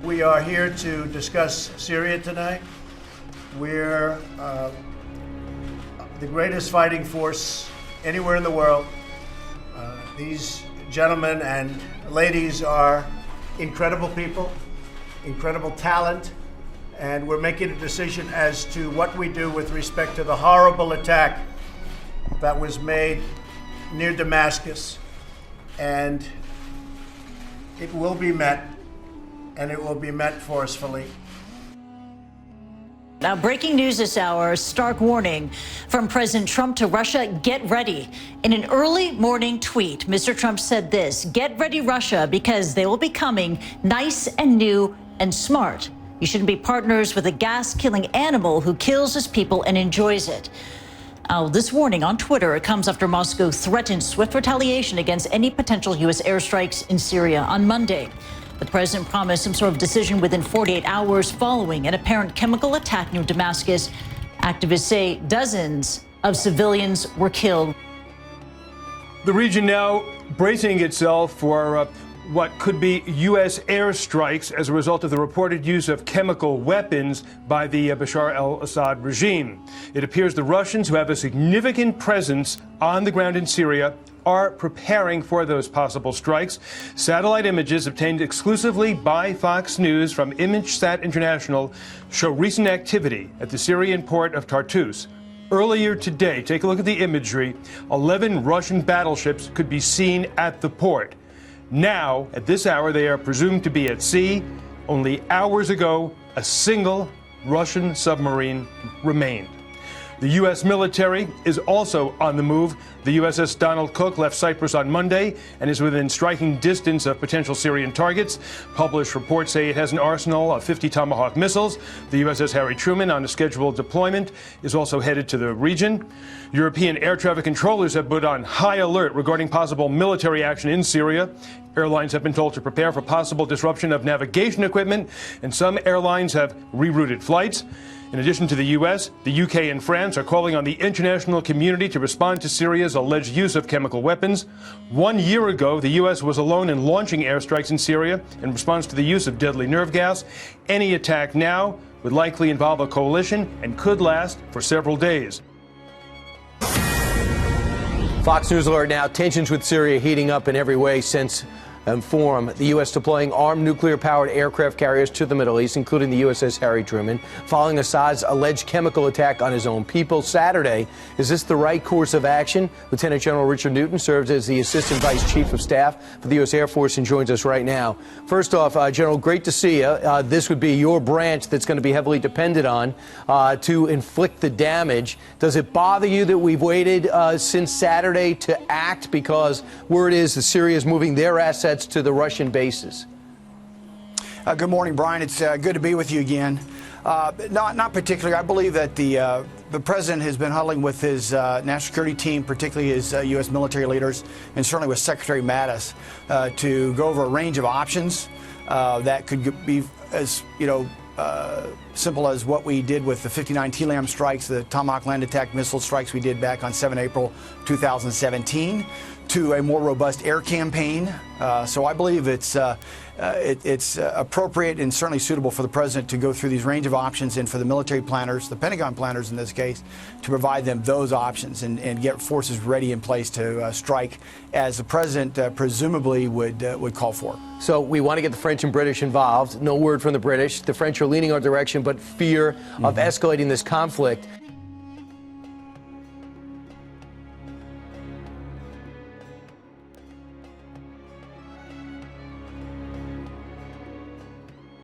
We are here to discuss Syria tonight. We're the greatest fighting force anywhere in the world. These gentlemen and ladies are incredible people, incredible talent, and we're making a decision as to what we do with respect to the horrible attack that was made near Damascus. And it will be met, and it will be met forcefully. Now, breaking news this hour, stark warning from President Trump to Russia, get ready. In an early morning tweet, Mr. Trump said this: get ready, Russia, because they will be coming nice and new and smart. You shouldn't be partners with a gas-killing animal who kills his people and enjoys it. This warning on Twitter, it comes after Moscow threatened swift retaliation against any potential U.S. airstrikes in Syria on Monday. The president promised some sort of decision within 48 hours following an apparent chemical attack near Damascus. Activists say dozens of civilians were killed. The region now bracing itself for what could be U.S. airstrikes as a result of the reported use of chemical weapons by the Bashar al-Assad regime. It appears the Russians, who have a significant presence on the ground in Syria, are preparing for those possible strikes. Satellite images obtained exclusively by Fox News from ImageSat International show recent activity at the Syrian port of Tartus. Earlier today, take a look at the imagery, 11 Russian battleships could be seen at the port. Now, at this hour, they are presumed to be at sea. Only hours ago, a single Russian submarine remained. The U.S. military is also on the move. The USS Donald Cook left Cyprus on Monday and is within striking distance of potential Syrian targets. Published reports say it has an arsenal of 50 Tomahawk missiles. The USS Harry Truman, on a scheduled deployment, is also headed to the region. European air traffic controllers have put on high alert regarding possible military action in Syria. Airlines have been told to prepare for possible disruption of navigation equipment, and some airlines have rerouted flights. In addition to the U.S., the U.K. and France are calling on the international community to respond to Syria's alleged use of chemical weapons. 1 year ago, the U.S. was alone in launching airstrikes in Syria in response to the use of deadly nerve gas. Any attack now would likely involve a coalition and could last for several days. Fox News alert now. Tensions with Syria heating up in every way since form. The U.S. deploying armed nuclear-powered aircraft carriers to the Middle East, including the USS Harry Truman, following Assad's alleged chemical attack on his own people Saturday. Is this the right course of action? Lieutenant General Richard Newton serves as the Assistant Vice Chief of Staff for the U.S. Air Force and joins us right now. First off, General, great to see you. This would be your branch that's going to be heavily depended on to inflict the damage. Does it bother you that we've waited since Saturday to act, because word is that Syria is moving their assets to the Russian bases? Good morning, Brian. It's good to be with you again. Not particularly. I believe that the president has been huddling with his national security team, particularly his U.S. military leaders, and certainly with Secretary Mattis, to go over a range of options that could be as simple as what we did with the 59 TLAM strikes, the Tomahawk land attack missile strikes we did back on 7 April 2017, to a more robust air campaign. So I believe it's appropriate and certainly suitable for the president to go through these range of options, and for the military planners, the Pentagon planners in this case, to provide them those options and get forces ready in place to strike as the president presumably would call for. So we want to get the French and British involved. No word from the British. The French are leaning our direction, but fear of escalating this conflict.